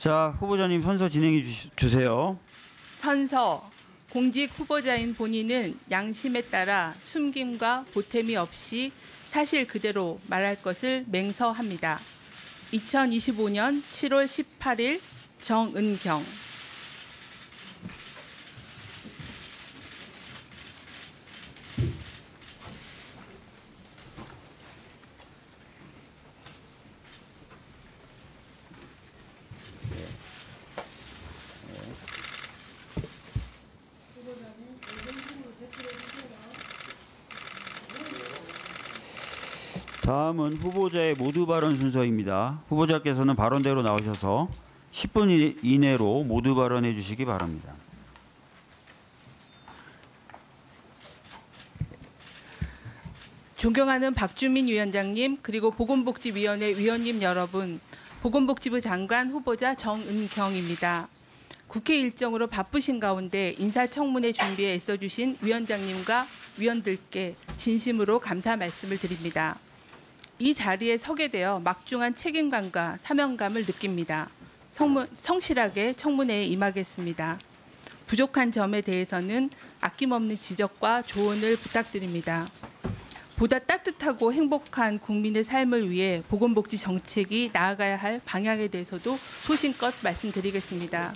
자, 후보자님 선서 진행해 주세요. 선서. 공직 후보자인 본인은 양심에 따라 숨김과 보탬이 없이 사실 그대로 말할 것을 맹서합니다. 2025년 7월 18일 정은경. 다음은 후보자의 모두 발언 순서입니다. 후보자께서는 발언대로 나오셔서 10분 이내로 모두 발언해 주시기 바랍니다. 존경하는 박주민 위원장님, 그리고 보건복지위원회 위원님 여러분, 보건복지부 장관 후보자 정은경입니다. 국회 일정으로 바쁘신 가운데 인사청문회 준비에 애써주신 위원장님과 위원들께 진심으로 감사 말씀을 드립니다. 이 자리에 서게 되어 막중한 책임감과 사명감을 느낍니다. 성실하게 청문회에 임하겠습니다. 부족한 점에 대해서는 아낌없는 지적과 조언을 부탁드립니다. 보다 따뜻하고 행복한 국민의 삶을 위해 보건복지 정책이 나아가야 할 방향에 대해서도 소신껏 말씀드리겠습니다.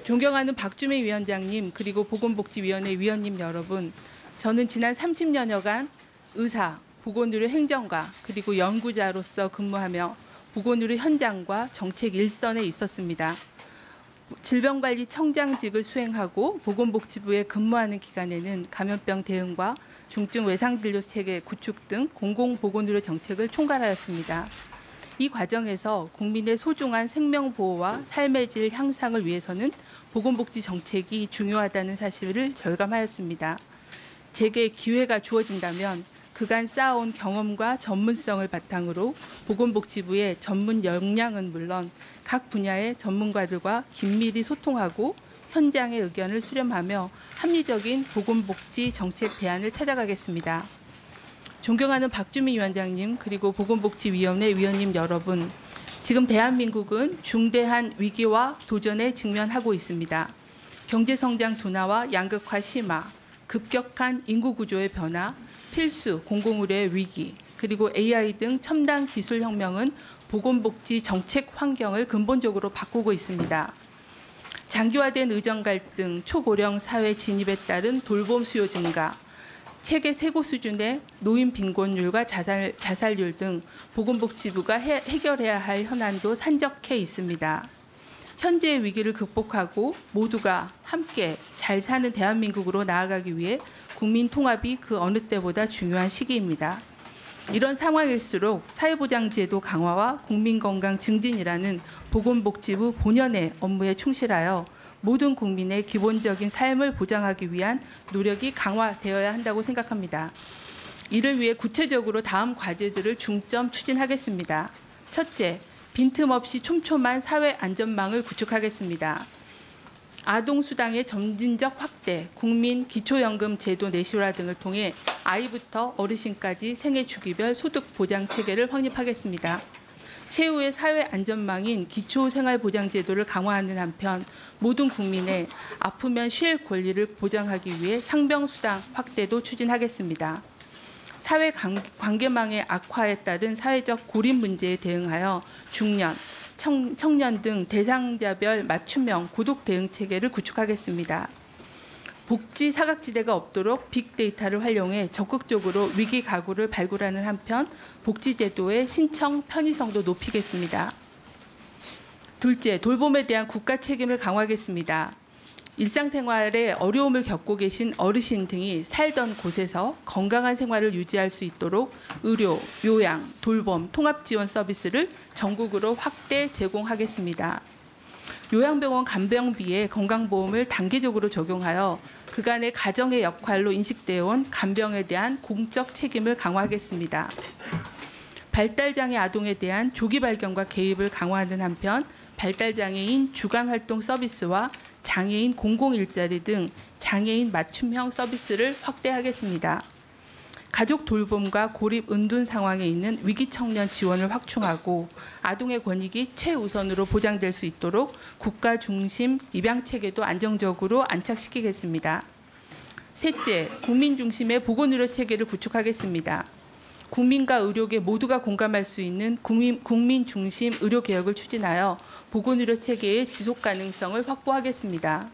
존경하는 박주민 위원장님, 그리고 보건복지위원회 위원님 여러분, 저는 지난 30여여간 의사, 보건의료 행정가, 그리고 연구자로서 근무하며 보건의료 현장과 정책 일선에 있었습니다. 질병관리청장직을 수행하고 보건복지부에 근무하는 기간에는 감염병 대응과 중증 외상진료 체계 구축 등 공공보건의료 정책을 총괄하였습니다. 이 과정에서 국민의 소중한 생명보호와 삶의 질 향상을 위해서는 보건복지 정책이 중요하다는 사실을 절감하였습니다. 제게 기회가 주어진다면 그간 쌓아온 경험과 전문성을 바탕으로 보건복지부의 전문 역량은 물론 각 분야의 전문가들과 긴밀히 소통하고 현장의 의견을 수렴하며 합리적인 보건복지 정책 대안을 찾아가겠습니다. 존경하는 박주민 위원장님, 그리고 보건복지위원회 위원님 여러분, 지금 대한민국은 중대한 위기와 도전에 직면하고 있습니다. 경제성장 둔화와 양극화 심화, 급격한 인구구조의 변화, 필수 공공의료의 위기, 그리고 AI 등 첨단 기술 혁명은 보건복지 정책 환경을 근본적으로 바꾸고 있습니다. 장기화된 의정 갈등, 초고령 사회 진입에 따른 돌봄 수요 증가, 체계 세고 수준의 노인 빈곤율과 자살률 등 보건복지부가 해결해야 할 현안도 산적해 있습니다. 현재의 위기를 극복하고 모두가 함께 잘 사는 대한민국으로 나아가기 위해 국민 통합이 그 어느 때보다 중요한 시기입니다. 이런 상황일수록 사회보장제도 강화와 국민건강 증진이라는 보건복지부 본연의 업무에 충실하여 모든 국민의 기본적인 삶을 보장하기 위한 노력이 강화되어야 한다고 생각합니다. 이를 위해 구체적으로 다음 과제들을 중점 추진하겠습니다. 첫째, 빈틈없이 촘촘한 사회 안전망을 구축하겠습니다. 아동수당의 점진적 확대, 국민 기초연금 제도 내실화 등을 통해 아이부터 어르신까지 생애 주기별 소득 보장 체계를 확립하겠습니다. 최후의 사회 안전망인 기초생활보장제도를 강화하는 한편 모든 국민의 아프면 쉴 권리를 보장하기 위해 상병수당 확대도 추진하겠습니다. 사회 관계망의 악화에 따른 사회적 고립 문제에 대응하여 중년, 청년 등 대상자별 맞춤형 구독 대응 체계를 구축하겠습니다. 복지 사각지대가 없도록 빅데이터를 활용해 적극적으로 위기 가구를 발굴하는 한편 복지제도의 신청 편의성도 높이겠습니다. 둘째, 돌봄에 대한 국가 책임을 강화하겠습니다. 일상생활에 어려움을 겪고 계신 어르신 등이 살던 곳에서 건강한 생활을 유지할 수 있도록 의료, 요양, 돌봄, 통합지원 서비스를 전국으로 확대 제공하겠습니다. 요양병원 간병비에 건강보험을 단계적으로 적용하여 그간의 가정의 역할로 인식되어 온 간병에 대한 공적 책임을 강화하겠습니다. 발달장애 아동에 대한 조기 발견과 개입을 강화하는 한편 발달장애인 주간활동 서비스와 장애인 공공일자리 등 장애인 맞춤형 서비스를 확대하겠습니다. 가족 돌봄과 고립 은둔 상황에 있는 위기 청년 지원을 확충하고 아동의 권익이 최우선으로 보장될 수 있도록 국가 중심 입양 체계도 안정적으로 안착시키겠습니다. 셋째, 국민 중심의 보건의료 체계를 구축하겠습니다. 국민과 의료계 모두가 공감할 수 있는 국민 중심 의료 개혁을 추진하여 보건의료 체계의 지속 가능성을 확보하겠습니다.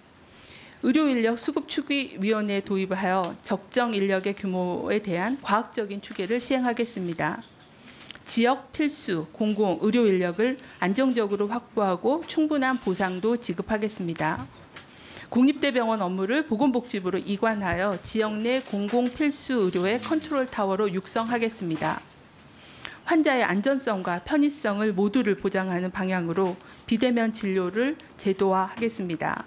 의료인력 수급추기위원회에 도입을 하여 적정 인력의 규모에 대한 과학적인 추계를 시행하겠습니다. 지역 필수 공공 의료 인력을 안정적으로 확보하고 충분한 보상도 지급하겠습니다. 국립대병원 업무를 보건복지부로 이관하여 지역 내 공공 필수 의료의 컨트롤 타워로 육성하겠습니다. 환자의 안전성과 편의성을 모두를 보장하는 방향으로 비대면 진료를 제도화하겠습니다.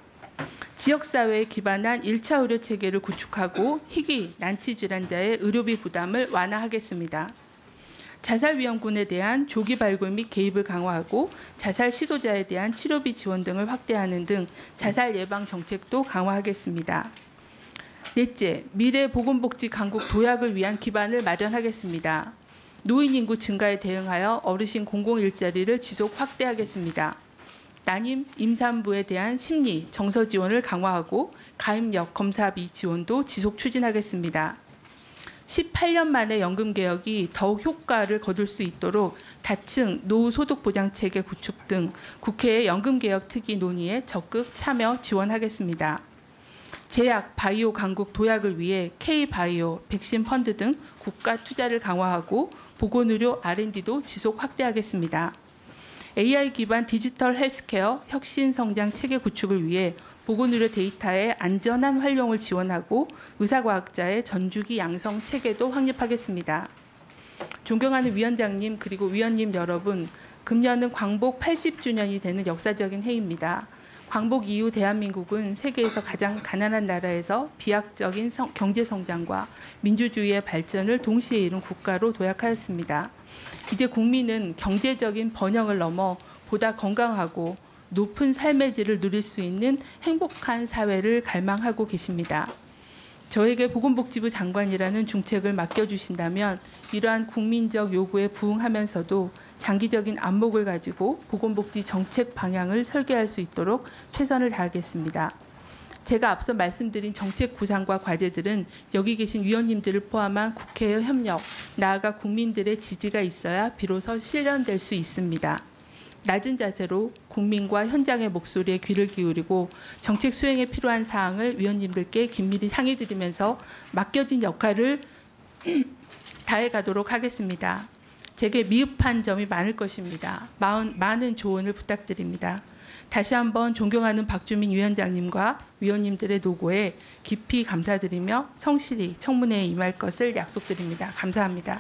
지역사회에 기반한 1차 의료 체계를 구축하고 희귀, 난치 질환자의 의료비 부담을 완화하겠습니다. 자살위험군에 대한 조기 발굴 및 개입을 강화하고 자살 시도자에 대한 치료비 지원 등을 확대하는 등 자살 예방 정책도 강화하겠습니다. 넷째, 미래 보건복지 강국 도약을 위한 기반을 마련하겠습니다. 노인 인구 증가에 대응하여 어르신 공공 일자리를 지속 확대하겠습니다. 난임, 임산부에 대한 심리, 정서 지원을 강화하고 가입력 검사비 지원도 지속 추진하겠습니다. 18년 만에 연금 개혁이 더욱 효과를 거둘 수 있도록 다층 노후 소득 보장 체계 구축 등 국회의 연금 개혁 특위 논의에 적극 참여 지원하겠습니다. 제약, 바이오 강국 도약을 위해 K바이오, 백신 펀드 등 국가 투자를 강화하고 보건의료 R&D도 지속 확대하겠습니다. AI 기반 디지털 헬스케어 혁신 성장 체계 구축을 위해 보건의료 데이터의 안전한 활용을 지원하고 의사과학자의 전주기 양성 체계도 확립하겠습니다. 존경하는 위원장님 그리고 위원님 여러분, 금년은 광복 80주년이 되는 역사적인 해입니다. 광복 이후 대한민국은 세계에서 가장 가난한 나라에서 비약적인 경제 성장과 민주주의의 발전을 동시에 이룬 국가로 도약하였습니다. 이제 국민은 경제적인 번영을 넘어 보다 건강하고 높은 삶의 질을 누릴 수 있는 행복한 사회를 갈망하고 계십니다. 저에게 보건복지부 장관이라는 중책을 맡겨주신다면 이러한 국민적 요구에 부응하면서도 장기적인 안목을 가지고 보건복지 정책 방향을 설계할 수 있도록 최선을 다하겠습니다. 제가 앞서 말씀드린 정책 구상과 과제들은 여기 계신 위원님들을 포함한 국회의 협력, 나아가 국민들의 지지가 있어야 비로소 실현될 수 있습니다. 낮은 자세로 국민과 현장의 목소리에 귀를 기울이고 정책 수행에 필요한 사항을 위원님들께 긴밀히 상의드리면서 맡겨진 역할을 다해가도록 하겠습니다. 제게 미흡한 점이 많을 것입니다. 많은 조언을 부탁드립니다. 다시 한번 존경하는 박주민 위원장님과 위원님들의 노고에 깊이 감사드리며 성실히 청문회에 임할 것을 약속드립니다. 감사합니다.